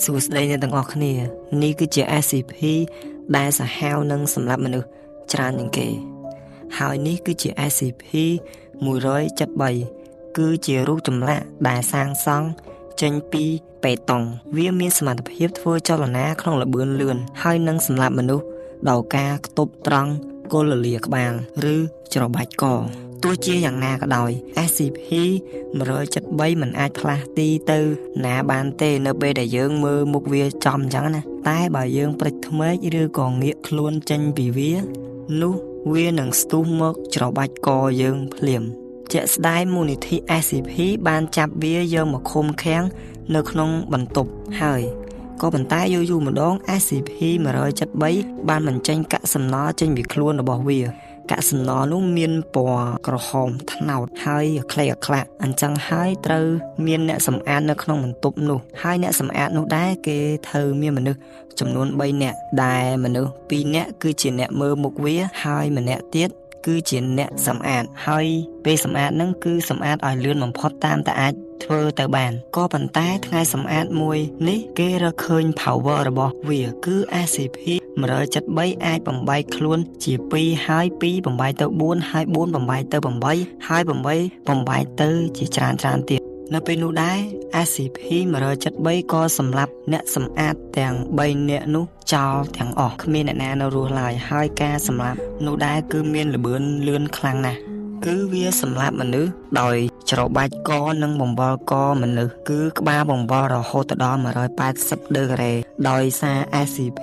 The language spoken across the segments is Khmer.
សួស្តីអ្នកទាំងអស់គ្នានេះគឺជា SCP ដែលសាហាវនឹងសម្រាប់មនុស្សច្រើនជាងគេហើយនេះគឺជា SCP 173គឺជារូបចម្លាក់ដែលសាងសង់ចេញពីបេតុងវាមានសមត្ថភាពធ្វើចលនាក្នុងល្បឿនលឿនហើយនឹងសម្រាប់មនុស្សដោយការខ្ទប់ត្រង់គល់លាក្បាលឬច្របាច់កទោះជាយ៉ាងណាក៏ដោយ SCP 173មិនអាចផ្លាស់ទីទៅណាបានទេនៅពេលដែលយើងមើលមុខវាចំអញ្ចឹងណាតែបើយើងព្រិចថ្មែកឬក៏ងាកខ្លួនចេញពីវានោះវានឹងស្ទុះមកច្របាច់កយើងភ្លាមជាក់ស្ដែងមូលនិធិ SCP បានចាប់វាយកមកឃុំឃាំងនៅក្នុងបន្ទប់ហើយក៏ប៉ុន្តែយូរម្ដង SCP 173បានបញ្ចេញកាកសំណល់ចេញពីខ្លួនរបស់វាកាកសំណល់នោះមានពណ៌ក្រហមត្នោតហើយក្លែកក្លាក់អញ្ចឹងហើយត្រូវមានអ្នកសម្អាតនៅក្នុងបន្ទប់នោះហើយអ្នកសម្អាតនោះដែរគេត្រូវមានមនុស្សចំនួន3នាក់ដែលមនុស្ស2នាក់គឺជាអ្នកមើលមុខវាហើយម្នាក់ទៀតគឺជាអ្នកសម្អាតហើយពេលសម្អាតហ្នឹងគឺសម្អាតឲ្យលឿនបំផុតតាមតែអាចធ្វើទៅបានក៏ប៉ុន្តែថ្ងៃសម្អាតមួយនេះគេរកឃើញ power របស់វាគឺ SCP 173អាចបំបែកខ្លួនជា2ហើយ2បំបែកទៅ4ហើយ4បំបែកទៅ8ហើយ8បំបែកទៅជាច្រើនទៀតនៅពេលនោះដែរ SCP 173ក៏សម្លាប់អ្នកសម្អាតទាំង3នាក់នោះចោលទាំងអស់គ្មានអ្នកណានៅរស់ឡើយហើយការសម្លាប់នោះដែរគឺមានល្បឿនលឿនខ្លាំងណាស់គឺវាសម្លាប់មនុស្សដោយច្របាច់កនិងបំបល់កមនុស្សគឺក្បាលបំបល់រហូតដល់180ដឺក្រេដោយសារ SCP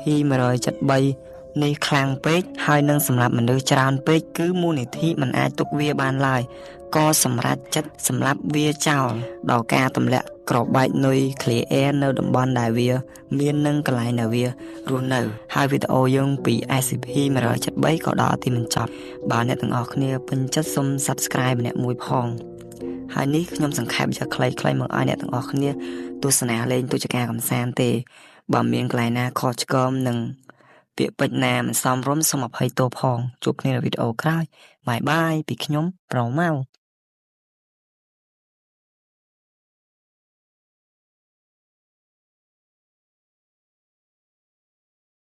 173នេះខ្លាំងពេកហើយនឹងសម្លាប់មនុស្សច្រើនពេកគឺមូលនិធិមិនអាចទុកវាបានឡើយក៏សម្រេចចិត្តសម្លាប់វាចោលដោយការទម្លាក់ក្របបែកនុយ clear air នៅតំបន់ដែលវាមាននឹងកន្លែងដែលវារស់នៅហើយវីដេអូយើងពី SCP 173ក៏ដល់ទីបញ្ចប់បើអ្នកទាំងអស់គ្នាពេញចិត្តសូម Subscribe ម្នាក់មួយផងហើយនេះខ្ញុំសង្ខេបយ៉ាងខ្លីៗមកឲ្យអ្នកទាំងអស់គ្នាទស្សនាលេងទស្សនាកម្សាន្តទេបើមានកន្លែងណាខុសឆ្គងនឹងពាក្យពេចន៍ណាមិនសមរម្យសូមអភ័យទោសផងជួបគ្នានៅវីដេអូក្រោយបាយពីខ្ញុំប្រមៅ